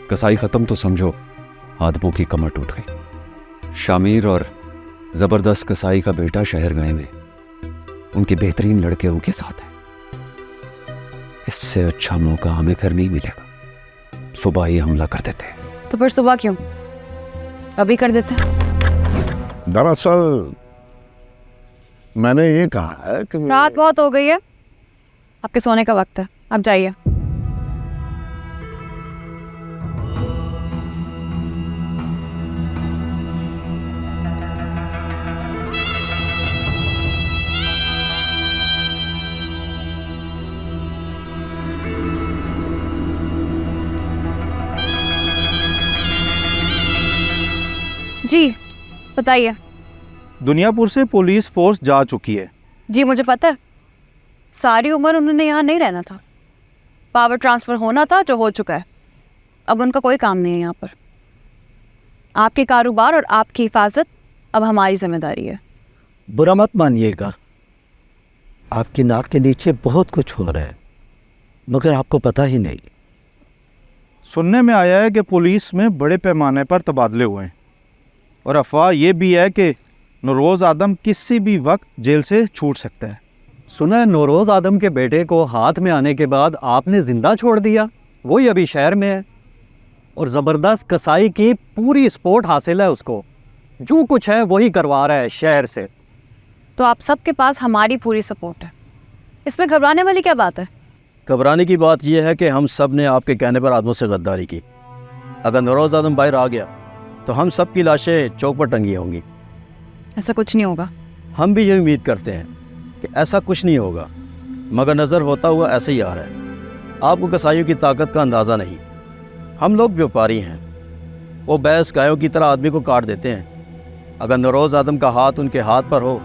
कसाई खत्म तो समझो आदमों की कमर टूट गई। शामिर और जबरदस्त कसाई का बेटा शहर गए में उनके बेहतरीन लड़के उनके साथ हैं। इससे अच्छा मौका हमें फिर नहीं मिलेगा। सुबह ही हमला कर देते। तो फिर सुबह क्यों? अभी कर देते। दरअसल मैंने ये कहा है कि रात बहुत हो गई है, आपके सोने का वक्त है, आप जाइए। जी बताइए। दुनियापुर से पुलिस फोर्स जा चुकी है। जी मुझे पता है, सारी उम्र उन्होंने यहाँ नहीं रहना था। पावर ट्रांसफ़र होना था जो हो चुका है। अब उनका कोई काम नहीं है यहाँ पर। आपके कारोबार और आपकी हिफाजत अब हमारी जिम्मेदारी है। बुरा मत मानिएगा, आपकी नाक के नीचे बहुत कुछ हो रहा है मगर आपको पता ही नहीं। सुनने में आया है कि पुलिस में बड़े पैमाने पर तबादले हुए हैं और अफवाह ये भी है कि नौरोज़ आदम किसी भी वक्त जेल से छूट सकता है। सुना है नौरोज़ आदम के बेटे को हाथ में आने के बाद आपने जिंदा छोड़ दिया, वही अभी शहर में है और ज़बरदस्त कसाई की पूरी सपोर्ट हासिल है उसको। जो कुछ है वही करवा रहा है शहर से। तो आप सबके पास हमारी पूरी सपोर्ट है, इसमें घबराने वाली क्या बात है? घबराने की बात यह है कि हम सब ने आपके कहने पर आदमों से गद्दारी की। अगर नौरोज़ आदम बाहर आ गया तो हम सब की लाशें चौक पर टंगी होंगी। ऐसा कुछ नहीं होगा। हम भी ये उम्मीद करते हैं कि ऐसा कुछ नहीं होगा, मगर नज़र होता हुआ ऐसे ही आ रहा है। आपको कसाईयों की ताकत का अंदाज़ा नहीं। हम लोग व्यापारी हैं, वो भैंस गायों की तरह आदमी को काट देते हैं। अगर नौरोज़ आदम का हाथ उनके हाथ पर हो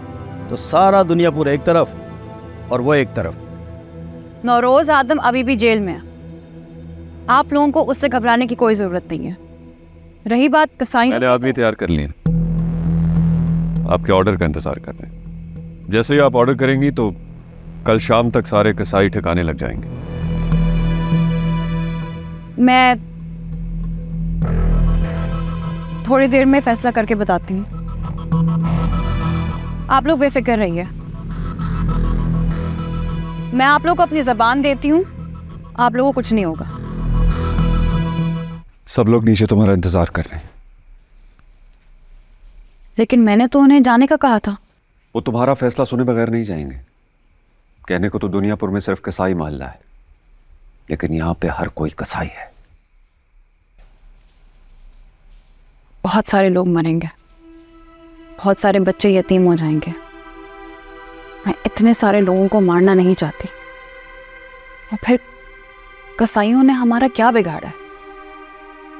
तो सारा दुनियापुर एक तरफ और वो एक तरफ। नौरोज़ आदम अभी भी जेल में है। आप लोगों को उससे घबराने की कोई ज़रूरत नहीं है। रही बात कसाई, मैंने आदमी तैयार कर लिए, आपके ऑर्डर का इंतजार कर रहे हैं। जैसे ही आप ऑर्डर करेंगी तो कल शाम तक सारे कसाई ठिकाने लग जाएंगे। मैं थोड़ी देर में फैसला करके बताती हूँ। आप लोग बेफिक्र रहिए। मैं आप लोग को अपनी ज़बान देती हूँ, आप लोगों को कुछ नहीं होगा। सब लोग नीचे तुम्हारा इंतजार कर रहे हैं। लेकिन मैंने तो उन्हें जाने का कहा था। वो तुम्हारा फैसला सुने बगैर नहीं जाएंगे। कहने को तो दुनियापुर में सिर्फ कसाई मोहल्ला है, लेकिन यहां पे हर कोई कसाई है। बहुत सारे लोग मरेंगे, बहुत सारे बच्चे यतीम हो जाएंगे। मैं इतने सारे लोगों को मारना नहीं चाहती। और फिर कसाईयों ने हमारा क्या बिगाड़ा है?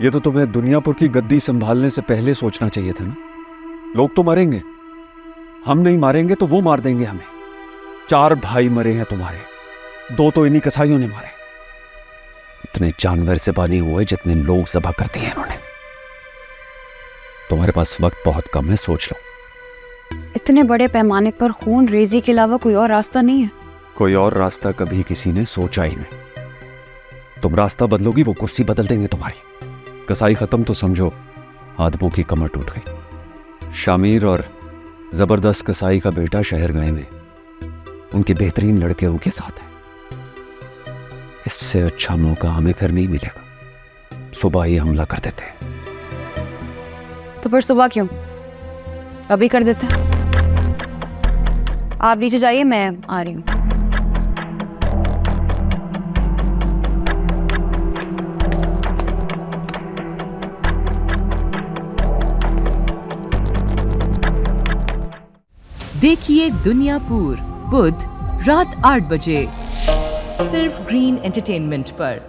ये तो तुम्हें दुनियापुर की गद्दी संभालने से पहले सोचना चाहिए था ना। लोग तो मरेंगे, हम नहीं मारेंगे तो वो मार देंगे हमें। 4 भाई मरे हैं तुम्हारे, 2 तो इन्हीं कसाईयों ने मारे। इतने जानवर से बने हुए जितने लोग ज़बह कर दिए इन्होंने। तुम्हारे पास वक्त बहुत कम है, सोच लो। इतने बड़े पैमाने पर खून रेजी के अलावा कोई और रास्ता नहीं है। कोई और रास्ता कभी किसी ने सोचा ही नहीं। तुम रास्ता बदलोगी, वो कुर्सी बदल देंगे तुम्हारी। कसाई खत्म तो समझो आदमों की कमर टूट गई। शामिर और जबरदस्त कसाई का बेटा शहर गए में उनके बेहतरीन लड़के उनके साथ हैं। इससे अच्छा मौका हमें फिर नहीं मिलेगा। सुबह ही हमला कर देते। तो फिर सुबह क्यों? अभी कर देते। आप नीचे जाइए, मैं आ रही हूँ। देखिए दुनियापुर बुध रात 8 बजे सिर्फ ग्रीन एंटरटेनमेंट पर।